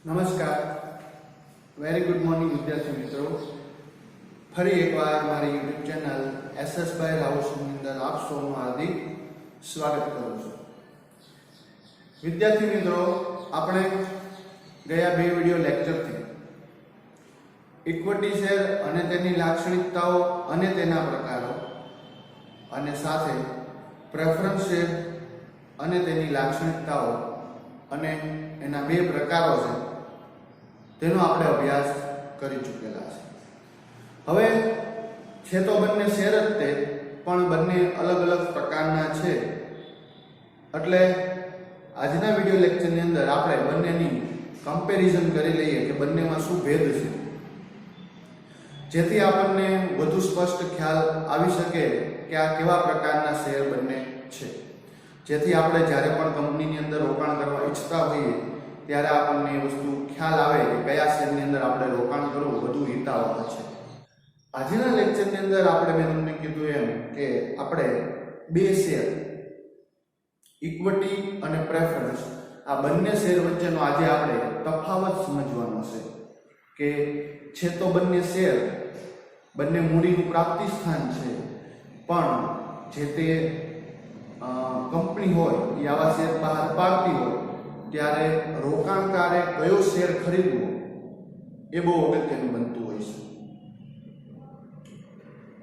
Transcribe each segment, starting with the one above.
નમસ્કાર, very good morning વિદ્યાર્થી મિત્રો. ફરી એકવાર મારી યુટ્યુબ ચેનલ SS બાય રાઉસની અંદર આપ સૌનું હાર્દિક સ્વાગત કરું છું. વિદ્યાર્થી મિત્રો, આપણે ગયા બે વિડિયો લેક્ચરથી ઇક્વિટી શેર અને તેની લાક્ષણિકતાઓ અને તેના પ્રકારો અને સાથે પ્રેફરન્સ શેર અને તેની લાક્ષણિકતાઓ અને એના બે પ્રકારો છે તેનો આપણે અભ્યાસ કરી ચૂકેલા છે. હવે છે તો બંને શેર જ તે, પણ બંને અલગ અલગ પ્રકારના છે. એટલે આજના વિડિયો લેક્ચરની અંદર આપણે બંનેની કમ્પેરિઝન કરી લઈએ કે બંનેમાં શું ભેદ છે, જેથી આપણને વધુ સ્પષ્ટ ખ્યાલ આવી શકે કે આ કેવા પ્રકારના શેર બંને છે. જેથી આપણે જ્યારે પણ કંપનીની અંદર રોકાણ કરવા ઈચ્છતા હોઈએ ત્યારે આપણને એ વસ્તુ ખ્યાલ આવે કે કયા શેરની અંદર આપણે રોકાણ કરવું વધુ હિતાવહ છે. આજના લેક્ચરની અંદર આપણે મેં તમને કીધું એમ કે આપણે બે શેર ઇક્વિટી અને પ્રેફરન્સ આ બંને શેર વચ્ચેનો આજે આપણે તફાવત સમજવાનો છે કે છે તો બંને શેર બંને મૂડીનું પ્રાપ્તિ સ્થાન છે, પણ જે તે કંપની હોય એ આવા શેર બહાર પાડતી હોય ત્યારે રોકાણકારે કયો શેર ખરીદવો એ બહુ અગત્યનું બનતું હોય છે.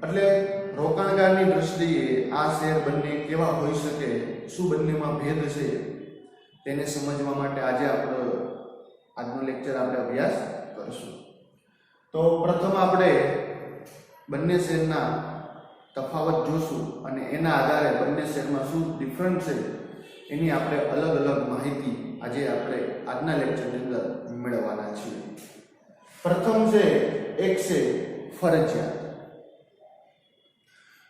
એટલે રોકાણકારની દ્રષ્ટિએ આ શેર બંને કેવા હોઈ શકે, શું બંનેમાં ભેદ છે, તેને સમજવા માટે આજે આજનો લેક્ચર આપણે અભ્યાસ કરીશું. તો પ્રથમ આપણે બંને શેરના તફાવત જોશું અને એના આધારે બંને શેરમાં શું ડિફરન્સ છે એની આપણે અલગ અલગ માહિતી આજે આપણે આજના લેક્ચરની અંદર મેળવવાના છીએ. પ્રથમ છે એક છે ફરજિયાત.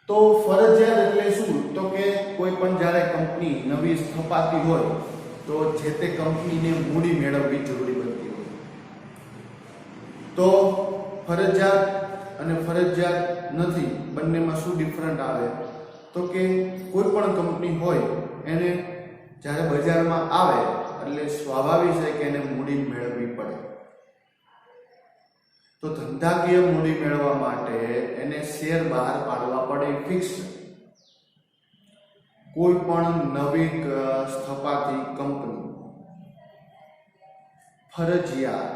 તો ફરજિયાત એટલે શું? તો કે કોઈ પણ જ્યારે કંપની નવી સ્થપાતી હોય તો જે તે કંપનીને મૂડી મેળવવી જરૂરી બનતી હોય. તો ફરજિયાત અને ફરજિયાત નથી બંનેમાં શું ડિફરન્ટ આવે? તો કે કોઈ પણ કંપની હોય એને જ્યારે બજારમાં આવે એટલે સ્વાભાવિક છે કે એને મૂડી મેળવવી પડે. તો ધંધાકીય મૂડી મેળવવા માટે એને શેર બહાર પાડવા પડે, ફિક્સ. કોઈ પણ નવી સ્થપાતી કંપની ફરજિયાત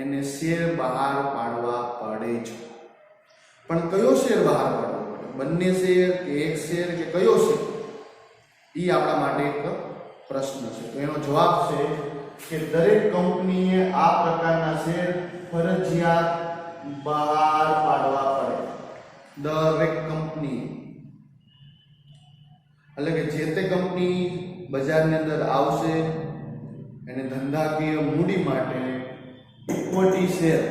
એને શેર બહાર પાડવા પડે છે. પણ કયો શેર બહાર પાડવો પડે? બંને શેર કે એક શેર કે કયો શેર? એ આપણા માટે એક પ્રશ્ન છે. તો એનો જવાબ છે કે દરેક કંપનીએ આ પ્રકારના શેર ફરજિયાત બહાર પાડવા પડે. દરેક કંપની એટલે કે જે તે કંપની બજારની અંદર આવશે એને ધંધાકીય મૂડી માટે ઇક્વિટી શેર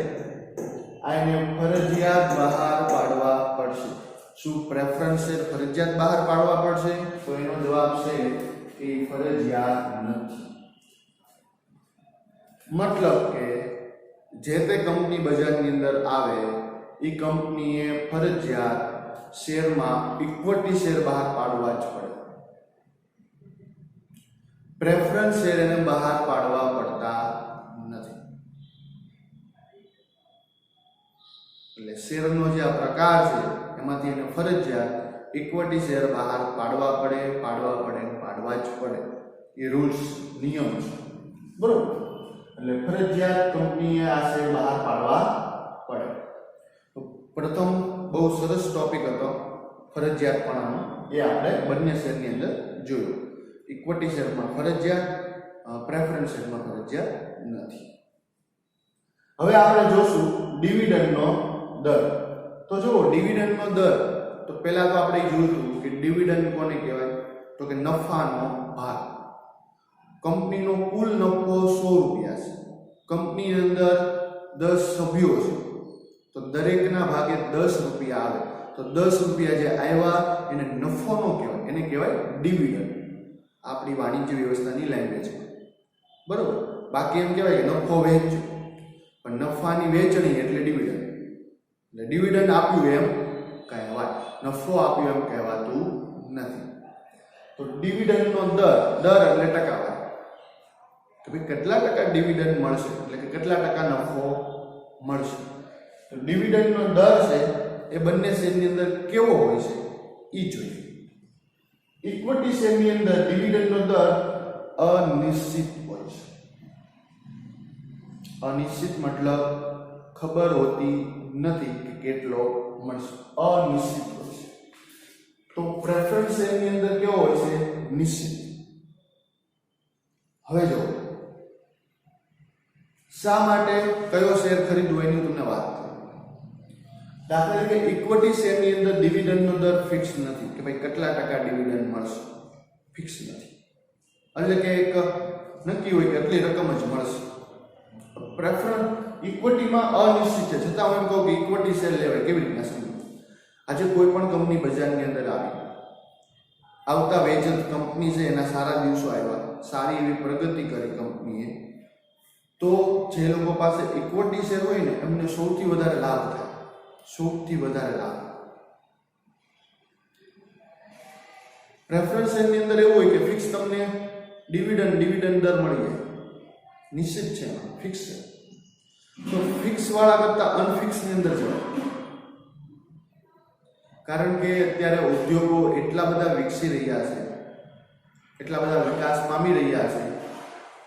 આને ફરજિયાત બહાર પાડવા પડશે. શું પ્રેફરન્સ શેર ફરજિયાત બહાર પાડવા પડશે? તો એનો જવાબ છે કે ફરજિયાત નથી. મતલબ કે જે તે કંપની બજારની અંદર આવે એ કંપનીએ ફરજિયાત શેરમાં ઇક્વિટી શેર બહાર પાડવા જ પડે. પ્રેફરન્સ શેર એને બહાર પાડવા પડતા નથી. એટલે શેરનો જે આ પ્રકાર છે એમાંથી એને ફરજિયાત ઇક્વિટી શેર બહાર પાડવા પડે જ પડે. એ રૂલ્સ, નિયમ છે, બરોબર? એટલે ફરજિયાત કંપનીએ આ શેર બહાર પાડવા પડે. તો પ્રથમ બહુ સરસ ટોપિક હતો ફરજિયાતપણાનો, એ આપણે બંને શેરની અંદર જોયું. ઇક્વિટી શેરમાં ફરજિયાત, પ્રેફરન્સ શેરમાં ફરજિયાત નથી. હવે આપણે જોશું ડિવિડન્ડનો દર. તો જુઓ, ડિવિડન્ડનો દર તો પહેલા તો આપણે જોયું કે ડિવિડન્ડ કોને કહેવાય? તો કે નફાનો ભાગ. કંપનીનો કુલ નફો 100 રૂપિયા છે. કંપનીની અંદર 10 સભ્યો છે તો દરેકના ભાગે 10 રૂપિયા આવે. તો 10 રૂપિયા જે આવ્યા એને નફો નો કહેવાય, એને કહેવાય ડિવિડન્ડ. આપણી વાણિજ્ય વ્યવસ્થાની લેંગ્વેજમાં, બરોબર? બાકી એમ કહેવાય કે નફો વહેંચો, પણ નફાની વહેંચણી એટલે ડિવિડન્ડ. એટલે ડિવિડન્ડ આપ્યું એમ કહેવાય, નફો આપ્યો એમ કહેવાતું નથી. તો ડિવિડન્ડનો દર એટલે ટકાવારી. કે ભાઈ કેટલા ટકા ડિવિડન્ડ મળશે, એટલે કે કેટલા ટકા નફો મળશે. તો ડિવિડન્ડનો દર છે એ બંને શેરની અંદર કેવો હોય છે એ જોઈએ. ઇક્વિટી શેરની અંદર ડિવિડન્ડનો દર અનિશ્ચિત હોય છે. અનિશ્ચિત મતલબ ખબર હોતી નથી કે કેટલો મળશે, અનિશ્ચિત હોય છે. તો પ્રેફરન્સ શેરની અંદર કેવો હોય છે, નિશ્ચિત. હવે જો શા માટે કયો શેર ખરીદવો એની તમને વાત કરું. દાખલા તરીકે ઇક્વિટી શેરની અંદર ડિવિડન્ડનો દર ફિક્સ નથી કે ભાઈ કેટલા ટકા ડિવિડન્ડ મળશે, ફિક્સ નથી. એટલે કે એક નક્કી હોય કે આટલી રકમ જ મળશે. પ્રેફરન્સ ઇક્વિટીમાં અનિશ્ચિત છે, છતાં હું એમ કહું કે ઇક્વિટી શેર લેવાય. કેવી રીતના સમજો. આજે કોઈ પણ કંપની બજારની અંદર આવી, આવતા વેચત કંપની છે એના સારા દિવસો આવ્યા, સારી એવી પ્રગતિ કરી કંપનીએ, તો જે લોકો પાસે ઇક્વિટી શેર હોય ને એમને સૌથી વધારે લાભ થાય, સૌથી વધારે લાભ. પ્રેફરન્સ શેરની અંદર એવું હોય કે ફિક્સ તમને ડિવિડન્ડ દર મળી જાય, નિશ્ચિત છે, ફિક્સ છે. તો ફિક્સ વાળા કરતા અનફિક્સ ની અંદર જવાય. કારણ કે અત્યારે ઉદ્યોગો એટલા બધા વિકસી રહ્યા છે, એટલા બધા વિકાસ પામી રહ્યા છે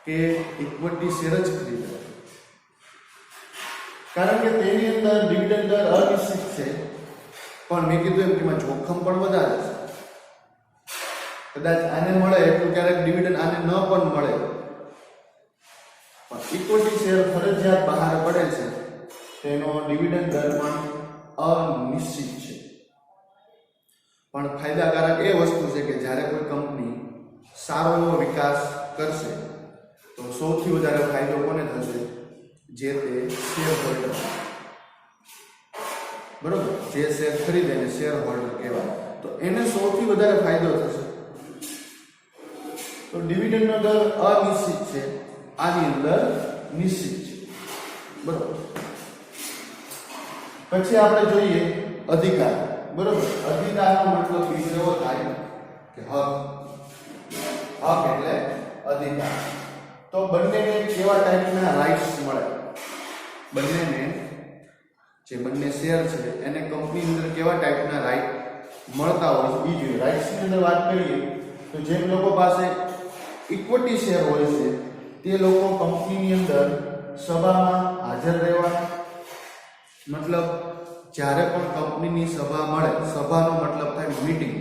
કે ઇક્વિટી શેર જ ખરીદે. કારણ કે તેની અંદર ડિવિડન્ડ દર અનિશ્ચિત છે, પણ મેં કીધું એમ કે એમાં જોખમ પણ વધારે છે. કદાચ આને મળે એટલું ક્યારેક ડિવિડન્ડ આને ન પણ મળે. પણ ઇક્વિટી શેર ફરજિયાત બહાર પડે છે, તેનો ડિવિડન્ડ દર પણ અનિશ્ચિત છે. પણ ફાયદાકારક એ વસ્તુ છે કે જ્યારે કોઈ કંપની સારો એવો વિકાસ કરશે તો સૌથી વધારે ફાયદો કોને થશે, જે તે શેર હોલ્ડર. બરોબર, જે શેર ખરીદે એને શેર હોલ્ડર કહેવાય. તો એને સૌથી વધારે ફાયદો થશે. તો ડિવિડન્ડનો દર અનિશ્ચિત છે, આની અંદર નિશ્ચિત છે. બરોબર. પછી આપણે જોઈએ અધિકાર. બરોબર, અધિકારનો મતલબ બીજો એવો થાય કે હક. હક એટલે અધિકાર. તો બંનેને કેવા ટાઈપના રાઇટ્સ મળે, બંનેને જે બંને શેર છે એને કંપની અંદર કેવા ટાઈપના રાઇટ મળતા હોય છે એ જોઈએ. રાઇટ્સની અંદર વાત કરીએ તો જેમ લોકો પાસે ઇક્વિટી શેર હોય છે તે લોકો કંપનીની અંદર સભામાં હાજર રહેવા, મતલબ જ્યારે પણ કંપનીની સભા મળે, સભાનો મતલબ થાય મીટિંગ.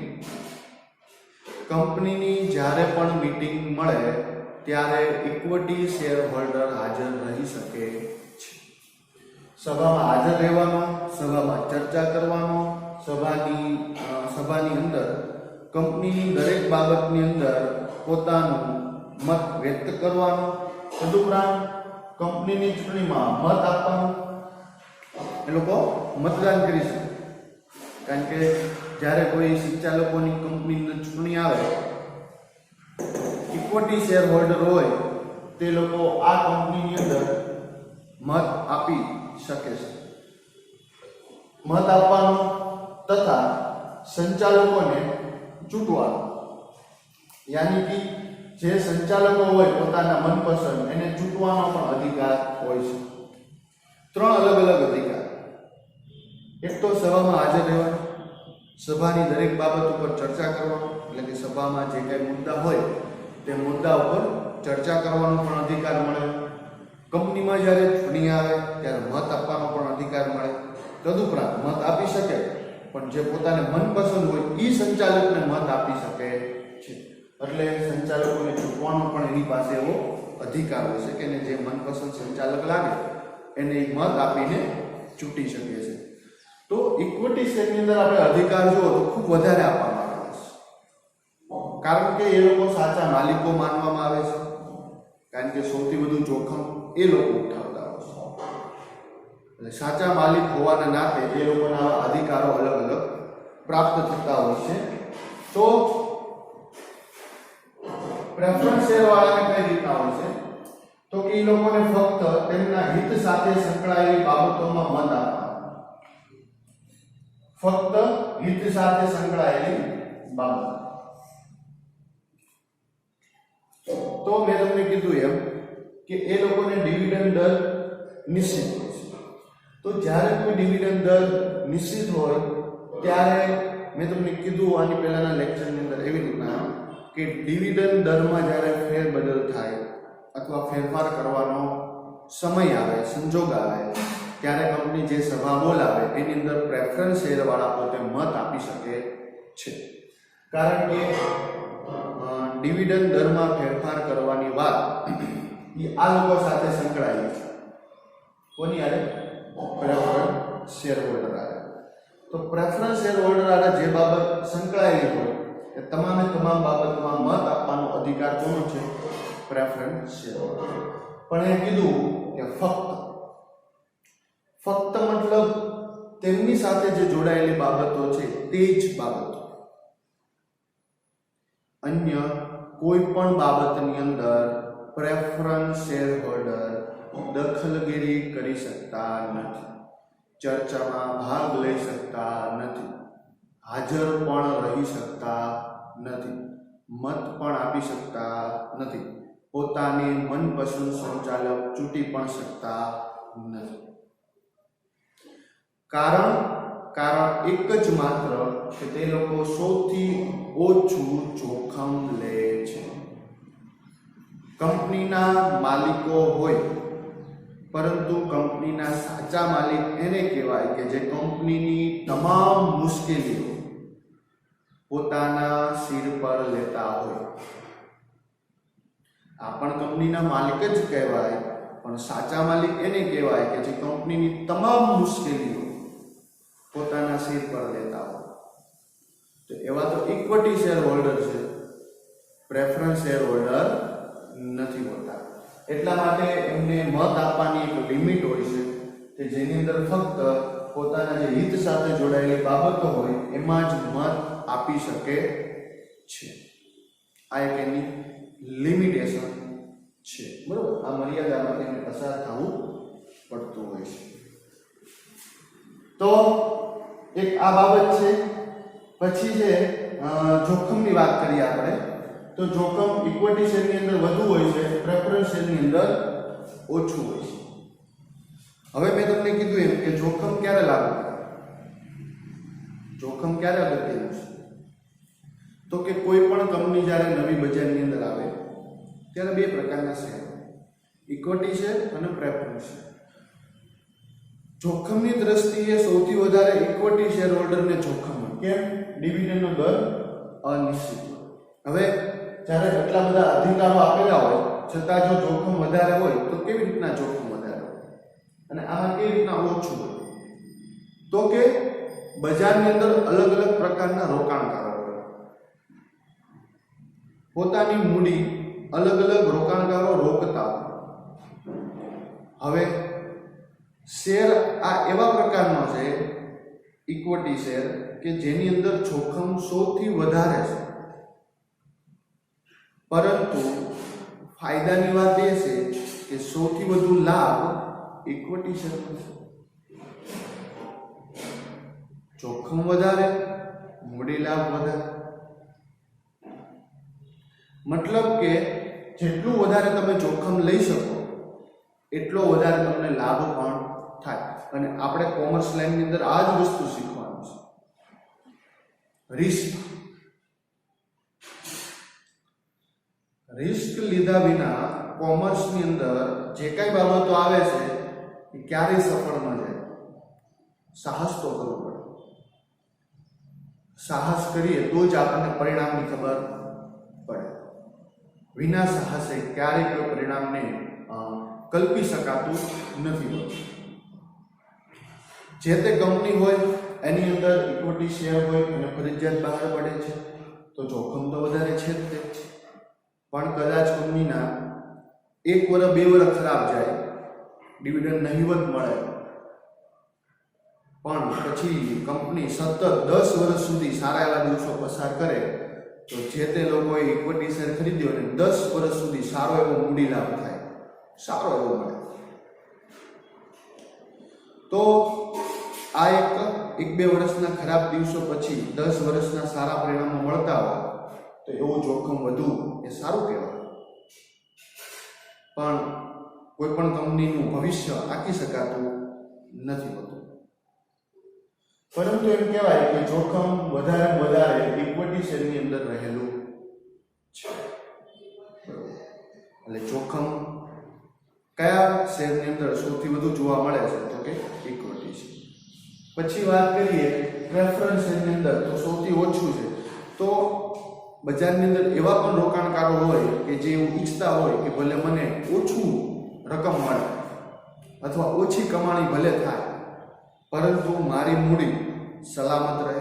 કંપનીની જ્યારે પણ મીટિંગ મળે ત્યારે ઇક્વિટી શેર હોલ્ડર હાજર રહી શકે છે. સભામાં હાજર રહેવાનો, સભામાં ચર્ચા કરવાનો, સભાની અંદર કંપનીની દરેક બાબતની અંદર પોતાનું મત વ્યક્ત કરવાનો, તદુપરાંત કંપનીની ચૂંટણીમાં મત આપવાનો. એ લોકો મતદાન કરી શકે. કારણ કે જ્યારે કોઈ સંચાલકોની કંપનીની ચૂંટણી આવે, ઇક્વિટી શેર હોલ્ડર હોય તે લોકો આ કંપનીની અંદર મત આપી શકે છે. મત આપવાનો તથા સંચાલકોને ચૂંટવાનો. યાની કે જે સંચાલકો હોય પોતાના મનપસંદ એને ચૂંટવાનો પણ અધિકાર હોય છે. ત્રણ અલગ અલગ અધિકાર. એક તો સભામાં હાજર રહેવાનો, સભાની દરેક બાબત ઉપર ચર્ચા કરવાનો, એટલે કે સભામાં જે કંઈ મુદ્દા હોય તે મુદ્દા ઉપર ચર્ચા કરવાનો પણ અધિકાર મળે. કંપનીમાં જ્યારે ચૂંટણી આવે ત્યારે મત આપવાનો પણ અધિકાર મળે. તદુપરાંત મત આપી શકે, પણ જે પોતાને મનપસંદ હોય એ સંચાલકને મત આપી શકે છે. એટલે સંચાલકોને ચૂંટવાનો પણ એની પાસે એવો અધિકાર હોય છે કે એને જે મનપસંદ સંચાલક લાગે એને મત આપીને ચૂંટી શકે છે. તો ઇક્વિટી શેરની અંદર આપણે અધિકાર જુઓ તો ખૂબ વધારે આપવામાં આવે છે. કારણ કે એ લોકો સાચા માલિકો માનવામાં આવે છે. કારણ કે સૌથી વધુ જોખમ એ લોકો ઉઠાવતા હોય છે. એટલે સાચા માલિક હોવાના નાતે એ લોકોના અધિકારો અલગ અલગ પ્રાપ્ત થતા હોય છે. તો પ્રેફરન્સ શેર વાળાને કઈ રીતના હોય છે તો કે એ લોકોને ફક્ત તેમના હિત સાથે સંકળાયેલી બાબતોમાં મત આપવાનો. ફક્ત હિત સાથે સંકળાયેલી બાબત. તો મેં તમને કીધું એમ કે એ લોકોને ડિવિડન્ડ દર નિશ્ચિત હોય છે. તો જ્યારે કોઈ ડિવિડન્ડ દર નિશ્ચિત હોય ત્યારે મેં તમને કીધું આની પહેલાના લેક્ચરની અંદર એવી રીતના કે ડિવિડન્ડ દરમાં જ્યારે ફેરબદલ થાય અથવા ફેરફાર કરવાનો સમય આવે, સંજોગ આવે, ત્યારે કંપની જે સભા બોલાવે એની અંદર પ્રેફરન્સ શેરવાળા પોતે મત આપી શકે છે. કારણ કે ડિવિડન્ડ દરમાં ફેરફાર કરવાની વાત એ આ લોકો સાથે સંકળાયેલી છે. કોની આરે? પ્રેફરન્સ શેર હોલ્ડર આરે. તો પ્રેફરન્સ શેર હોલ્ડર આરે જે બાબત સંકળાયેલી હોય એ તમામે તમામ બાબતમાં મત આપવાનો અધિકાર કોનો છે? Preference share holder. પણ એ કીધું કે ફક્ત મતલબ તેમની સાથે જે જોડાયેલી બાબતો છે તે જ બાબતો, અન્ય કોઈ પણ બાબતની અંદર પ્રેફરન્સ શેર હોલ્ડર દખલગીરી કરી શકતા નથી, ચર્ચામાં ભાગ લઈ શકતા નથી, હાજર પણ રહી શકતા નથી, મત પણ આપી શકતા નથી, પોતાની મનપસંદ સંચાલક ચૂંટી પણ શકતા નથી. કારણ એક જ માત્ર કે તે લોકો સૌથી ઓછું જોખમ લે છે. કંપનીના માલિકો હોય પરંતુ કંપનીના સાચા માલિક એને કહેવાય કે જે કંપનીની તમામ મુશ્કેલીઓ પોતાના સિર પર લેતા હોય. આ પણ કંપનીના માલિક જ કહેવાય, પણ સાચા માલિક એને કહેવાય કે જે કંપનીની તમામ મુશ્કેલીઓ પોતાના સિર પર લેતા હોય. તો એવા તો ઇક્વિટી શેર હોલ્ડર છે, પ્રેફરન્સ શેર હોલ્ડર નથી હોતા. એટલા માટે એમને મત આપવાની એક લિમિટ હોય છે કે જેની અંદર ફક્ત પોતાના જે હિત સાથે જોડાયેલી બાબતો હોય એમાં જ મત આપી શકે છે. આ એક એની લિમિટેશન છે. બરોબર, આ મર્યાદામાંથી એને પસાર થવું પડતું હોય છે. તો એક આ બાબત છે. પછી છે જોખમની વાત કરીએ આપણે, તો જોખમ ઇક્વિટી શેરની અંદર વધુ હોય છે, પ્રેફરન્સ શેરની અંદર ઓછું હોય છે. હવે મેં તમને કીધું એમ કે જોખમ ક્યારે લાગુ પડે, જોખમ ક્યારે અગત્યનું છે? તો કે કોઈ પણ કંપની જ્યારે નવી બજારની અંદર આવે ત્યારે બે પ્રકારના શેર, ઇક્વિટી શેર અને પ્રેફરન્સ શેર. જોખમની દ્રષ્ટિએ સૌથી વધારે ઇક્વિટી શેર હોલ્ડરને જોખમ હોય. કેમ? ડિવિડન્ડનો દર અનિશ્ચિત હોય. હવે જ્યારે એટલા બધા અધિકારો આપેલા હોય છતાં જો જોખમ વધારે હોય તો કેવી રીતના જોખમ વધારે હોય અને આમાં કેવી રીતના ઓછું હોય? તો કે બજારની અંદર અલગ અલગ પ્રકારના રોકાણકારો હોય, પોતાની મૂડી અલગ અલગ રોકાણકારો રોકતા હોય. હવે શેર આ એવા પ્રકારનો છે ઇક્વિટી શેર કે જેની અંદર જોખમ સૌથી વધારે છે, પરંતુ ફાયદાની વાત એ છે કે સૌથી વધુ લાભ ઇક્વિટી શેરમાં છે. જોખમ વધારે, મૂડી લાભ વધારે. મતલબ કે જેટલું વધારે તમે જોખમ લઈ શકો એટલો વધારે તમને લાભ પણ થાય. અને આપણે કોમર્સ લાઈનની અંદર આ જ વસ્તુ શીખવાનું છે. રિસ્ક લીધા વિના કોમર્સની અંદર જે કઈ બાબતો આવે છે એ ક્યારેય સફળ ન જાય. સાહસ તો કરવું પડે. સાહસ કરીએ તો જ આપણને પરિણામની ખબર પડે. વિના સાહસે ક્યારેય કોઈ પરિણામને કલ્પી શકાતું નથી. જે તે કંપની હોય એની અંદર ઇક્વિટી શેર હોય અને ફરજિયાત બહાર પડે છે તો જોખમ તો વધારે છે જ તે. પણ કદાચ કંપનીના 1 વર્ષ 2 વર્ષ ખરાબ જાય, ડિવિડન્ડ નહીવત મળે, પણ પછી કંપની સતત 10 વર્ષ સુધી સારા એવા દિવસો પસાર કરે તો જે તે લોકોએ ઇક્વિટી શેર ખરીદ્યો અને 10 વર્ષ સુધી સારો એવો મૂડી લાભ થાય, સારો એવો મળે. તો આ એક બે વર્ષના ખરાબ દિવસો પછી 10 વર્ષના સારા પરિણામો મળતા હોય તો એવું જોખમ વધુ એ સારું કહેવાય. પણ કોઈ પણ કંપનીનું ભવિષ્ય આંકી શકાતું નથી હોતું. પરંતુ એમ કહેવાય કે જોખમ વધારે ઇક્વિટી શેરની અંદર રહેલું છે. એટલે જોખમ કયા શેરની અંદર સૌથી વધુ જોવા મળે છે? તો કે ઇક્વિટી છે. પછી વાત કરીએ પ્રેફરન્સ શેરની અંદર, તો સૌથી ઓછું છે. તો બજારની અંદર એવા પણ રોકાણકારો હોય કે જે એવું ઈચ્છતા હોય કે ભલે મને ઓછું રકમ મળે અથવા ઓછી કમાણી ભલે થાય, પરંતુ મારી મૂડી સલામત રહે,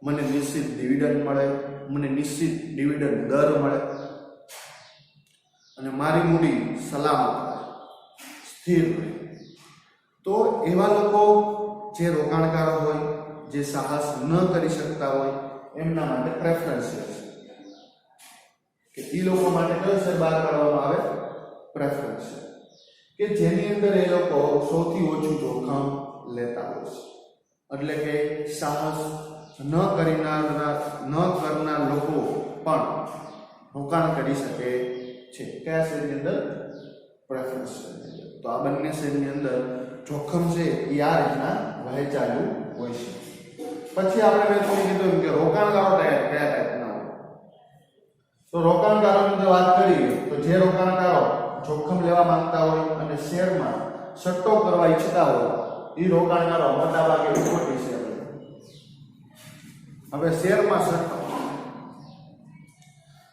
મને નિશ્ચિત ડિવિડન્ડ મળે, મને નિશ્ચિત ડિવિડન્ડ દર મળે અને મારી મૂડી સલામત રહે, સ્થિર રહે. તો એવા લોકો જે રોકાણકારો હોય, જે સાહસ ન કરી શકતા હોય, એમના માટે પ્રેફરન્સ છે કે એ લોકો માટે કયો શેર બહાર પાડવામાં આવે? પ્રેફરન્સ, કે જેની અંદર એ લોકો સૌથી ઓછું જોખમ લેતા હોય છે. એટલે કે સાહસ ન કરનાર લોકો પણ રોકાણ કરી શકે છે. કયા શેરની અંદર? પ્રેફરન્સ શેરની અંદર. તો આ બંને શેરની અંદર જોખમ છે એ આ રીતના વહેંચાયેલું હોય છે. પછી આપણે મેં તમને કીધું કે રોકાણકારો કયા ટાઈપના હોય. તો રોકાણકારોની જો વાત કરીએ તો જે રોકાણકારો જોખમ લેવા માંગતા હોય અને શેરમાં સટ્ટો કરવા ઈચ્છતા હોય, એ રોકાણકારો મોટાભાગે ઇક્વિટી શેર. હવે શેરમાં સટ્ટો,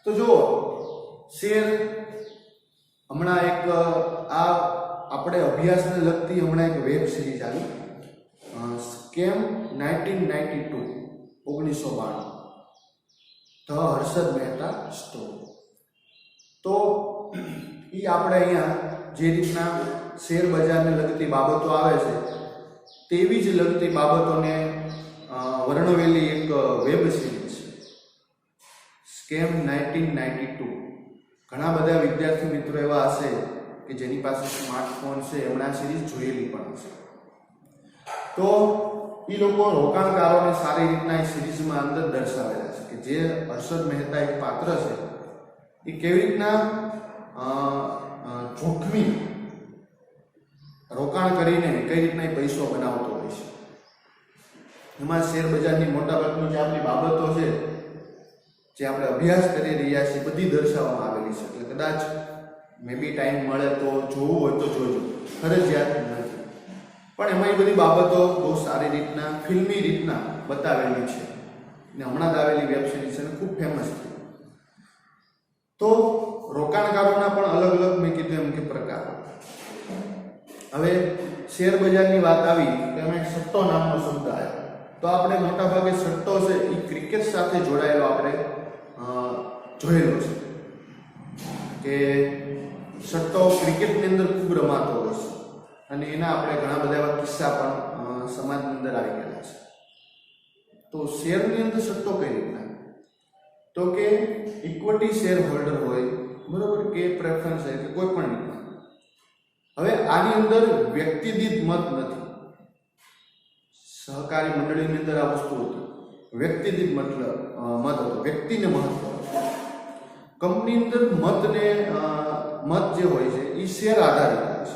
તો જો શેર હમણાં એક આ આપણે અભ્યાસને લગતી હમણાં એક વેબ સિરીઝ આવી, scam 1992 the Harshad Mehta story. તો એ આપણે અહીંયા જે રીતના શેર બજારને લગતી બાબતો આવે છે તેવી જ લગતી બાબતોને વર્ણવેલી એક વેબ સિરીઝ છે, સ્કેમ 1992. ઘણા બધા વિદ્યાર્થી મિત્રો એવા હશે કે જેની પાસે સ્માર્ટફોન છે, એમણે આ સિરીઝ જોયેલી પણ હશે. તો એ લોકો રોકાણકારોને સારી રીતના એ સિરીઝમાં અંદર દર્શાવેલા છે કે જે હર્ષદ મહેતા એક પાત્ર છે એ કેવી રીતના જોખમી રોકાણ કરીને કઈ રીતના એ પૈસો બનાવતો હોય છે. એમાં શેર બજારની મોટાભાગની જે આપણી બાબતો છે, જે આપણે અભ્યાસ કરી રહ્યા છીએ, બધી દર્શાવવામાં આવેલી છે. એટલે કદાચ મે બી ટાઈમ મળે તો જોવું હોય તો જોજો, ફરજિયાત નથી. પણ એમાં એ બધી બાબતો બહુ સારી રીતના ફિલ્મી રીતના બતાવેલી છે ને હમણાં જ આવેલી વેબ સિરીઝ છે, ખૂબ ફેમસ છે. તો રોકાણકારોના પણ અલગ અલગ મેં કીધું એમ કે પ્રકારો. હવે શેર બજારની વાત આવી તો એમાં એક સટ્ટો નામનો શબ્દ આવ્યો. તો આપણે મોટાભાગે સટ્ટો છે એ ક્રિકેટ સાથે જોડાયેલો આપણે જોયેલો છે કે સટ્ટો ક્રિકેટની અંદર ખૂબ રમાતો હોય છે અને એના આપણે ઘણા બધા એવા કિસ્સા પણ સમાજની અંદર આવી ગયેલા છે. તો શેરની અંદર સટ્ટો કઈ રીતના? તો કે ઇક્વિટી શેર હોલ્ડર હોય, બરોબર, કે પ્રેફરન્સ હોય કે કોઈ પણ રીતના. હવે આની અંદર વ્યક્તિદીઠ મત નથી. સહકારી મંડળીની અંદર આ વસ્તુ હતી, વ્યક્તિદીઠ મત હતો, વ્યક્તિને મહત્વ. કંપની અંદર મત જે હોય છે એ શેર આધારિત હોય છે.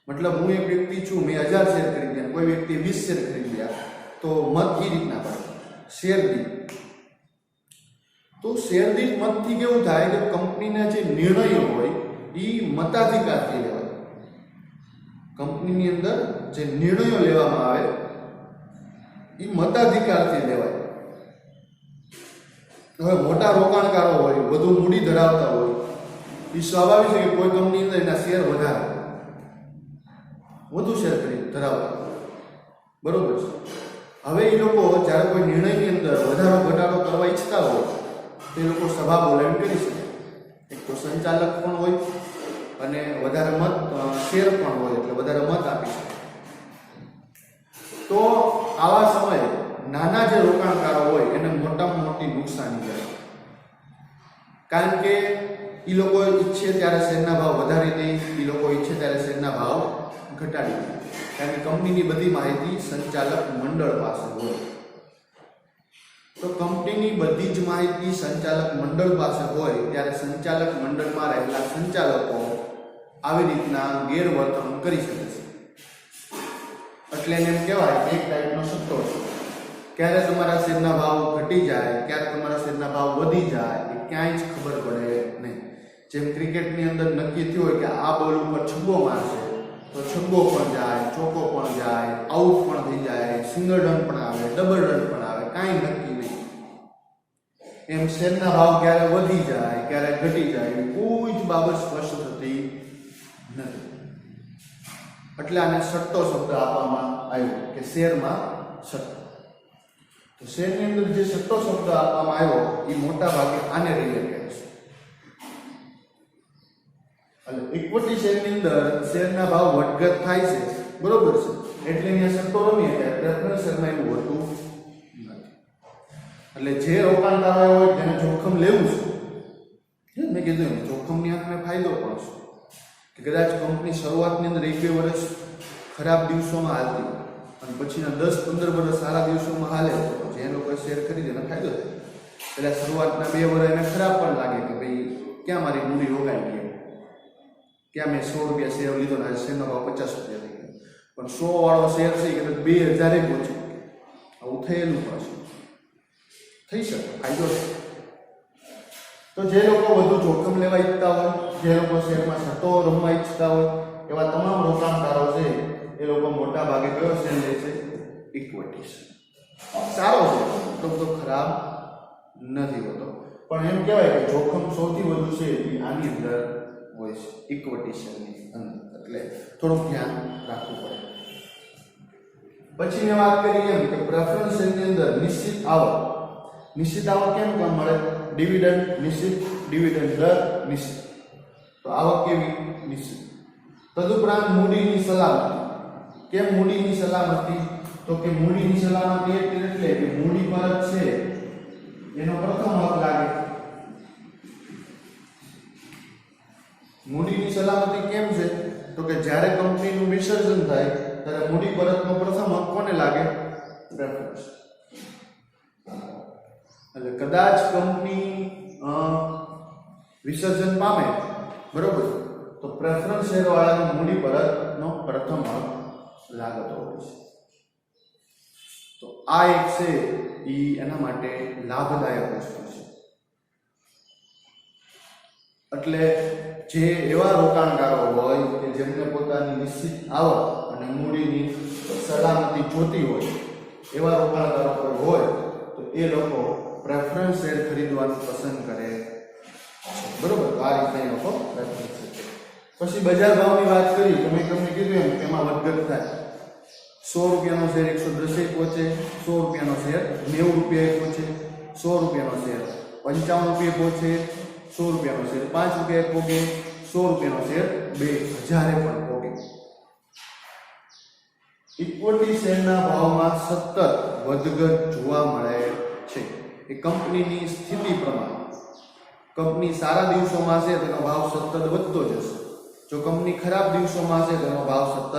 મતલબ હું એક વ્યક્તિ છું, મેં 1000 શેર ખરીદ્યા, કોઈ વ્યક્તિ 20 શેર ખરીદ્યા, તો મત એ રીતના પડે, શેર દીઠ. તો શેર દીઠ મતથી કેવું થાય કે કંપનીના જે નિર્ણયો હોય એ મતાધિકારથી લેવાય. કંપનીની અંદર જે નિર્ણયો લેવામાં આવે એ મતાધિકારથી લેવાય. હવે મોટા રોકાણકારો હોય, વધુ મૂડી ધરાવતા હોય, એ સ્વાભાવિક છે કે કોઈ કંપની અંદર એના શેર વધારે, વધુ શેર ધરાવતા હોય, બરોબર છે. હવે એ લોકો જ્યારે કોઈ નિર્ણયની અંદર વધારો ઘટાડો કરવા ઈચ્છતા હોય તો એ લોકો સભા બોલાવી કરી શકે. એક તો સંચાલક પણ હોય અને વધારે મત શેર પણ હોય, એટલે વધારે મત આપી શકે. તો આવા સમયે નાના જે રોકાણકારો હોય એને મોટામાં મોટી નુકસાની થાય, કારણ કે એ લોકો ઈચ્છે ત્યારે શેરના ભાવ વધારી દે, એ લોકો ઈચ્છે ત્યારે શેરના ભાવ ઘટાડી દે, કારણ કે કંપનીની બધી માહિતી સંચાલક મંડળ પાસે હોય. તો કંપનીની બધી જ માહિતી સંચાલક મંડળ પાસે હોય ત્યારે સંચાલક મંડળમાં રહેલા સંચાલકો આવી રીતના ગેરવર્તણૂક કરી શકે છે. એટલે એને એમ કહેવાય કે એક ટાઈપનો સટ્ટો છે. ક્યારે તમારા શેરના ભાવ ઘટી જાય, ક્યારે તમારા શેરના ભાવ વધી જાય એ ક્યાંય જ ખબર પડે નહીં. જેમ ક્રિકેટની અંદર નક્કી થયું હોય કે આ બોલ ઉપર છગ્ગો મારશે તો છગ્ગો પણ જાય, ચોકો પણ જાય, આઉટ પણ થઈ જાય, સિંગલ રન પણ આવે, ડબલ રન પણ આવે, કાંઈ નક્કી નહીં. એમ શેરના ભાવ ક્યારે વધી જાય, ક્યારે ઘટી જાય કોઈ જ બાબત સ્પષ્ટ થતી નથી. એટલે આને સટ્ટો શબ્દ આપવામાં આવ્યો કે શેરમાં સટ્ટો. તો શેરની અંદર જે સટ્ટો શબ્દ આપવામાં આવ્યો એ મોટા ભાગે આને રિલેટેડ છે. એટલે ઇક્વિટી શેરની અંદર શેરના ભાવ વધઘટ થાય છે, બરોબર છે, એટલે અહીંયા સટ્ટો રમીએ ત્યારે પ્રેફરન્સ શેરમાં એવું હોતું નથી. એટલે જે રોકાણકારો હોય તેને જોખમ લેવું છે. મેં કીધું એમ જોખમની આંખને ફાયદો પણ છે કે કદાચ કંપની શરૂઆતની અંદર 1-2 વર્ષ ખરાબ દિવસોમાં હાલતી અને પછીના 10-15 વર્ષ સારા દિવસોમાં હાલે તો જે લોકો શેર ખરીદે એને ફાયદો થાય. એટલે શરૂઆતના 2 વર્ષ એને ખરાબ પણ લાગે કે ભાઈ ક્યાં મારી મૂડી રોકાઈ ગઈ, ક્યાં મેં 100 રૂપિયા શેર લીધો ને આજે શેરનો ભાવ 50 રૂપિયા થઈ ગયો, પણ 100 વાળો શેર છે કે 2000 પહોંચી. આવું થયેલું પાછું થઈ શકે, ફાયદો છે. તો જે લોકો વધુ જોખમ લેવા ઈચ્છતા હોય, જે લોકો શેરમાં સટ્ટો રમવા ઈચ્છતા હોય એવા તમામ રોકાણકારો છે એ લોકો મોટા ભાગે કયો શેર લે છે? ઇક્વિટી. સારો છે, તો ખરાબ નથી હોતો, પણ એમ કહેવાય કે જોખમ સૌથી વધુ છે એ આની અંદર હોય છે, ઇક્વિટી શેરની અંદર. એટલે થોડુંક ધ્યાન રાખવું પડે. પછી મેં વાત કરી એમ કે પ્રેફરન્સ શેરની અંદર નિશ્ચિત આવક. નિશ્ચિત આવક કેમ કામ મળે? ડિવિડન્ડ નિશ્ચિત, ડિવિડન્ડ દર નિશ્ચિત. તો આવક કેવી? નિશ્ચિત. તદુપરાંત મૂડીની સલામતી. કેમ મૂડીની સલામતી? તો કે મૂડીની સલામતી એટલે કે મૂડી પર છે એનો પ્રથમ હક લાગે. મૂડીની સલામતી કેમ છે? તો કે જ્યારે કંપનીનું વિસર્જન થાય ત્યારે મૂડી પરતનો પ્રથમ હક કોને લાગે? પ્રેફરન્સ. એટલે કદાચ કંપની વિસર્જન પામે, બરોબર, તો પ્રેફરન્સ શેર વાળાને મૂડી પરતનો પ્રથમ હક લાગતો હોય છે. તો આ એક છે એ એના માટે લાભદાયક વસ્તુ છે. એટલે જે એવા રોકાણકારો હોય કે જેમને પોતાની નિશ્ચિત આવક અને મૂડીની સલામતી જોતી હોય એવા રોકાણકારો પર હોય તો એ લોકો પ્રેફરન્સ શેર ખરીદવાનું પસંદ કરે, બરોબર. તો આ રીતે એ લોકો પ્રેફરન્સ શેર. પછી બજાર ભાવની વાત કરી તો મેં તમને કીધું એમ એમાં વધઘટ થાય. 100 રૂપિયાનો શેર 110 પહોંચે, 100 રૂપિયાનો શેર 90 રૂપિયા પહોંચે, 100 રૂપિયાનો શેર 55 રૂપિયા પહોંચે, 100 રૂપિયાનો શેર 5 રૂપિયા પહોંચે, 100 રૂપિયાનો શેર 2000 પણ પહોંચે. ઇક્વિટી શેરના ભાવમાં સતત વધઘટ જોવા મળે છે. એ કંપનીની સ્થિતિ પ્રમાણે. કંપની સારા દિવસોમાં છે તેનો ભાવ સતત વધતો જશે, જો કંપની ખરાબ દિવસોમાં છે તેનો ભાવ સતત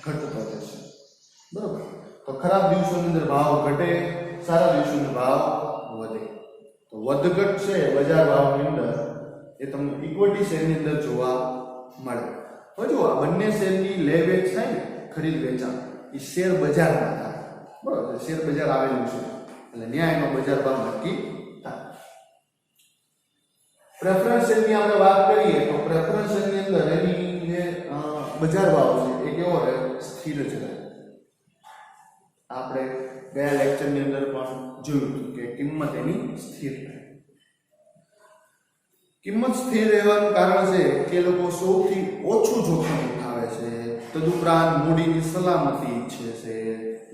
ઘટતો જશે, બરોબર. તો ખરાબ દિવસોની અંદર ભાવ ઘટે, સારા દિવસોની ભાવ વધે. તો વધઘટ છે બજાર ભાવની અંદર એ તમને ઇક્વિટી શેરની અંદર જોવા મળે. હવે જો આ બંને શેરની લે વેચ થાય ને, ખરીદ વેચાણ, એ શેર બજારમાં થાય, બરોબર. શેર બજાર આવેલું છે એટલે ન્યાયનો બજાર ભાવ નક્કી થાય. પ્રેફરન્સ શેરની આપણે વાત કરીએ તો પ્રેફરન્સ શેરની અંદર એની જે બજાર ભાવ છે એ કેવો રહે? સ્થિર જ રહે. આપણે ગયા લેક્ચરની અંદર પણ જોયું હતું કે કિંમત એની સ્થિર રહે. કિંમત સ્થિર રહેવાનું કારણ છે કે લોકો સૌથી ઓછું જોખમ ઉઠાવે છે, તદુપરાંત મૂડીની સલામતી ઈચ્છે છે,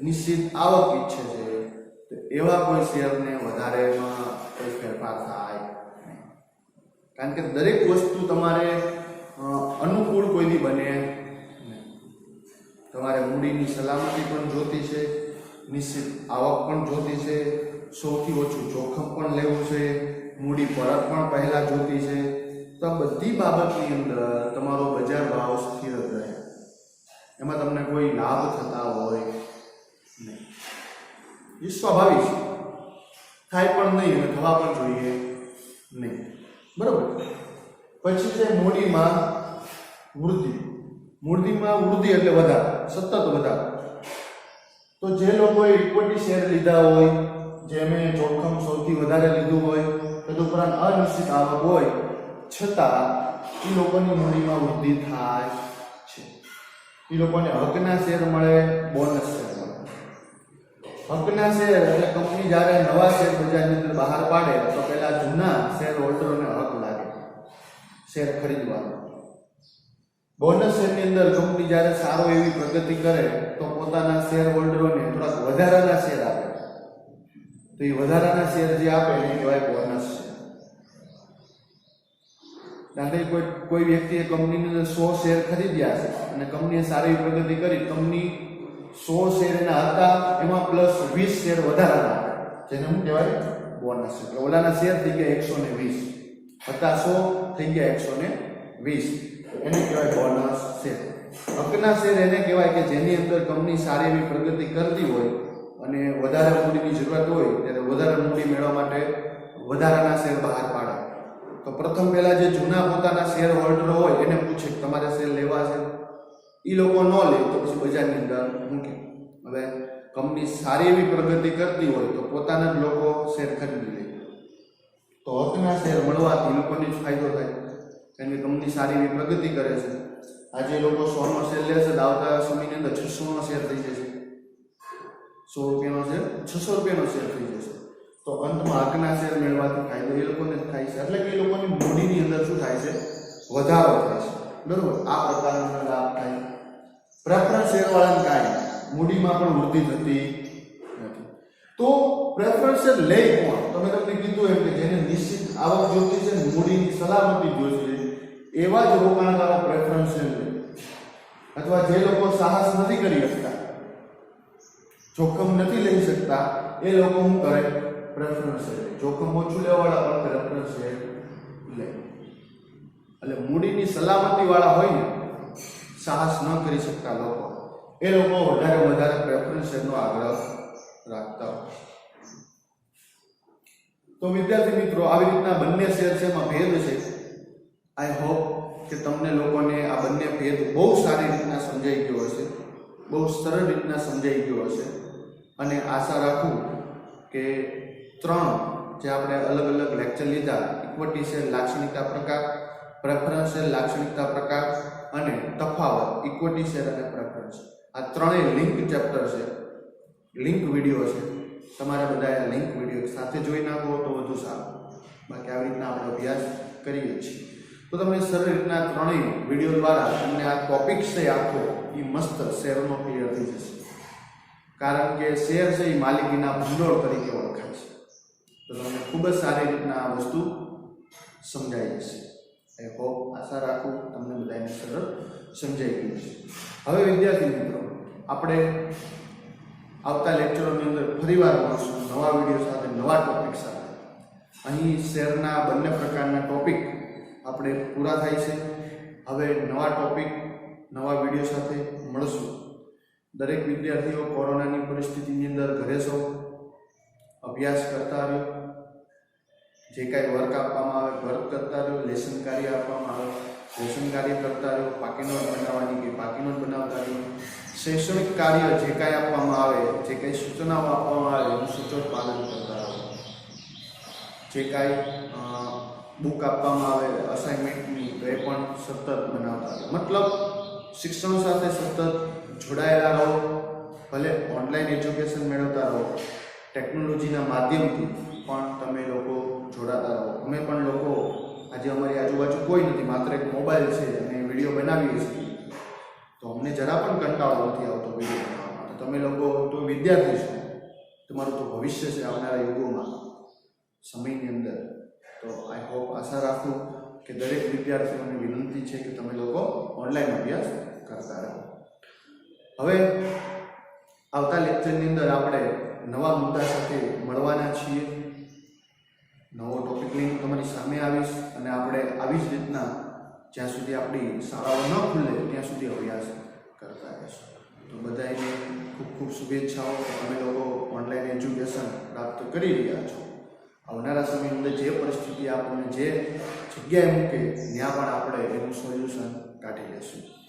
નિશ્ચિત આવક ઈચ્છે છે. તો એવા કોઈ શેરને વધારેમાં કોઈ ફેરફાર થાય નહીં. કારણ કે દરેક વસ્તુ તમારે અનુકૂળ કોઈની બને નહીં. તમારે મૂડીની સલામતી પણ જોતી છે, નિશ્ચિત આવક પણ જોતી છે, સૌથી ઓછું જોખમ પણ લેવું છે, મૂડી પરત પણ પહેલા જોતી છે. તો આ બધી બાબતની અંદર તમારો બજાર ભાવ સ્થિર જ રહે. એમાં તમને કોઈ લાભ થતા હોય નહીં. એ સ્વાભાવિક છે, થાય પણ નહીં અને થવા પણ જોઈએ નહીં, બરોબર. પછી છે મૂડીમાં વૃદ્ધિ. મૂડીમાં વૃદ્ધિ એટલે વધારો, સતત વધારો. તો જે લોકોએ ઇક્વિટી શેર લીધા હોય, જેમે જોખમ સૌથી વધારે લીધું હોય, તદુપરાંત અનિશ્ચિત આવક હોય, છતાં એ લોકોની મૂડીમાં વૃદ્ધિ થાય છે. એ લોકોને હકના શેર મળે, બોનસ શેર મળે. હકના શેર એટલે કંપની જ્યારે નવા શેર બજારની અંદર બહાર પાડે તો પહેલા જૂના શેર હોલ્ડરોને હક લાગે શેર ખરીદવાનો. બોનસ શેરની અંદર કંપની જ્યારે સારો એવી પ્રગતિ કરે તો પોતાના શેર હોલ્ડરોને થોડાક વધારાના શેર આપે. તો એ વધારાના શેર જે આપે એને કહેવાય બોનસ શેર. દાખલા કોઈ વ્યક્તિએ કંપનીની અંદર 100 શેર ખરીદ્યા છે અને કંપનીએ સારી પ્રગતિ કરી, કંપની 100 શેર એના હતા, એમાં પ્લસ 20 શેર વધારાના આપે, જેને શું કહેવાય? બોનસ. એટલે ઓલાના શેર થઈ ગયા 120, હતા 100 થઈ ગયા 120, એને કહેવાય બોનસ શેર. હકના શેર એને કહેવાય કે જેની અંદર કંપની સારી એવી પ્રગતિ કરતી હોય અને વધારે મૂડીની જરૂરત હોય ત્યારે વધારે મૂડી મેળવવા માટે વધારાના શેર બહાર પાડે. તો પ્રથમ પહેલા જે જૂના પોતાના શેર હોલ્ડરો હોય એને પૂછે કે તમારે શેર લેવા છે. એ લોકો ન લે તો પછી બજારની અંદર મૂકે. હવે કંપની સારી એવી પ્રગતિ કરતી હોય તો પોતાના જ લોકો શેર ખરીદી લે. તો હકના શેર મળવાથી લોકોને જ ફાયદો થાય, કારણ કે કંપની સારી એવી પ્રગતિ કરે છે. આજે લોકો 100 નો શેર લેશે, આવતા સમયની અંદર 600 નો શેર થઈ જશે, 100 રૂપિયાનો શેર 600 રૂપિયાનો શેર થઈ જશે. તો અંતમાં હકના શેર મેળવવાથી ફાયદો એ લોકોને જ થાય છે. એટલે કે એ લોકોની મૂડીની અંદર શું થાય છે? વધારો થાય છે. બરોબર? આ પ્રકારનો લાભ થાય. પ્રેફરન્સ શેરવાળાને કાંઈ મૂડીમાં પણ વૃદ્ધિ થતી નથી. તો પ્રેફરન્સ શેર લે કોણ? તમે તમને કીધું એમ કે જેને નિશ્ચિત આવક જોતી છે, મૂડીની સલામતી જોઈશે, એવા જ રોકાણકારો પ્રેફરન્સ શેર લે. અથવા જે લોકો સાહસ નથી કરી શકતા, જોખમ નથી લઈ શકતા, એ લોકો શું કરે? Preference share. જોખમ ઓછું લેવાવાળા પણ પ્રેફરન્સ શેર લે. એટલે મૂડીની સલામતી વાળા હોય ને, સાહસ ન કરી શકતા લોકો, એ લોકો વધારે પ્રેફરન્સ શેરનો આગ્રહ રાખતા હોય. તો વિદ્યાર્થી મિત્રો, આવી રીતના બંને શેર છે, એમાં ભેદ છે. આઈ હોપ કે તમને લોકોને આ બંને ભેદ બહુ સારી રીતના સમજાઈ ગયો હશે, બહુ સરળ રીતના સમજાઈ ગયો હશે. અને આશા રાખું કે 3 જે આપણે અલગ અલગ લેક્ચર લીધા, ઇક્વિટી શેર લાક્ષણિકતા પ્રકાર, પ્રેફરન્સ શેર લાક્ષણિકતા પ્રકાર અને તફાવત, ઇક્વિટી શેર અને પ્રેફરન્સ, આ ત્રણેય લિંક ચેપ્ટર છે, લિંક વિડીયો છે. તમારે બધા લિંક વિડીયો સાથે જોઈ નાખો તો વધુ સારું. બાકી આવી રીતના આપણે અભ્યાસ કરીએ છીએ. તો તમને સરળ રીતના ત્રણેય વિડીયો દ્વારા તમને આ ટોપિક છે આખો એ મસ્ત શેરનો ક્લિયર થઈ જશે. કારણ કે શેર છે એ માલિકીના ભંડોળ તરીકે ઓળખાય છે. તો તમને ખૂબ જ સારી રીતના આ વસ્તુ સમજાઈ જશે. આઈ હોપ, આશા રાખું તમને બધાને સરળ સમજાઈ ગયું છે. હવે વિદ્યાર્થી મિત્રો, આપણે આવતા લેક્ચરોની અંદર ફરીવાર મળશું નવા વિડીયો સાથે, નવા ટોપિક સાથે. અહીં શેરના બંને પ્રકારના ટોપિક આપણે પૂરા થાય છે. હવે નવા ટોપિક, નવા વિડીયો સાથે મળશું. દરેક વિદ્યાર્થીઓ કોરોનાની પરિસ્થિતિની અંદર ઘરે છો, અભ્યાસ કરતા રહ્યો. જે કાંઈ વર્ક આપવામાં આવે વર્ક કરતા રહ્યો, લેસન કાર્ય આપવામાં આવે લેસન કાર્ય કરતા રહ્યો, પાકી નોટ બનાવવાની કે પાકી નોટ બનાવતા રહ્યો. શૈક્ષણિક કાર્ય જે કાંઈ આપવામાં આવે, જે કાંઈ સૂચનાઓ આપવામાં આવે એનું સૂચક પાલન કરતા રહો. જે કાંઈ બુક આપવામાં આવે અસાઇનમેન્ટની તો એ પણ સતત બનાવતા રહો. મતલબ શિક્ષણ સાથે સતત જોડાયેલા રહો. ભલે ઓનલાઈન એજ્યુકેશન મેળવતા રહો, ટેકનોલોજીના માધ્યમથી પણ તમે લોકો જોડાતા રહો. અમે પણ લોકો, આજે અમારી આજુબાજુ કોઈ નથી, માત્ર એક મોબાઈલ છે અને વિડીયો બનાવીએ છીએ. તો અમને જરા પણ કંટાળો નથી આવતો વિડીયો બનાવવામાં. તો તમે લોકો તો વિદ્યાર્થી છો, તમારું તો ભવિષ્ય છે આવનારા યુગોમાં, સમયની અંદર. તો આઈ હોપ, આશા રાખું કે દરેક વિદ્યાર્થીઓને વિનંતી છે કે તમે લોકો ઓનલાઈન અભ્યાસ કરતા રહો. હવે આવતા લેક્ચરની અંદર આપણે નવા મુદ્દા સાથે મળવાના છીએ. નવો ટોપિક લઈને તમારી સામે આવીશ અને આપણે આવી જ રીતના જ્યાં સુધી આપણી શાળાઓ ન ખુલે ત્યાં સુધી અભ્યાસ કરતા રહીશું. તો બધાને ખૂબ ખૂબ શુભેચ્છાઓ. તમે લોકો ઓનલાઈન એજ્યુકેશન પ્રાપ્ત કરી રહ્યા છો. આવનારા સમયની અંદર જે પરિસ્થિતિ આપણને જે જગ્યાએ મૂકે ત્યાં પણ આપણે એનું સોલ્યુશન કાઢી કાઢી લેશું.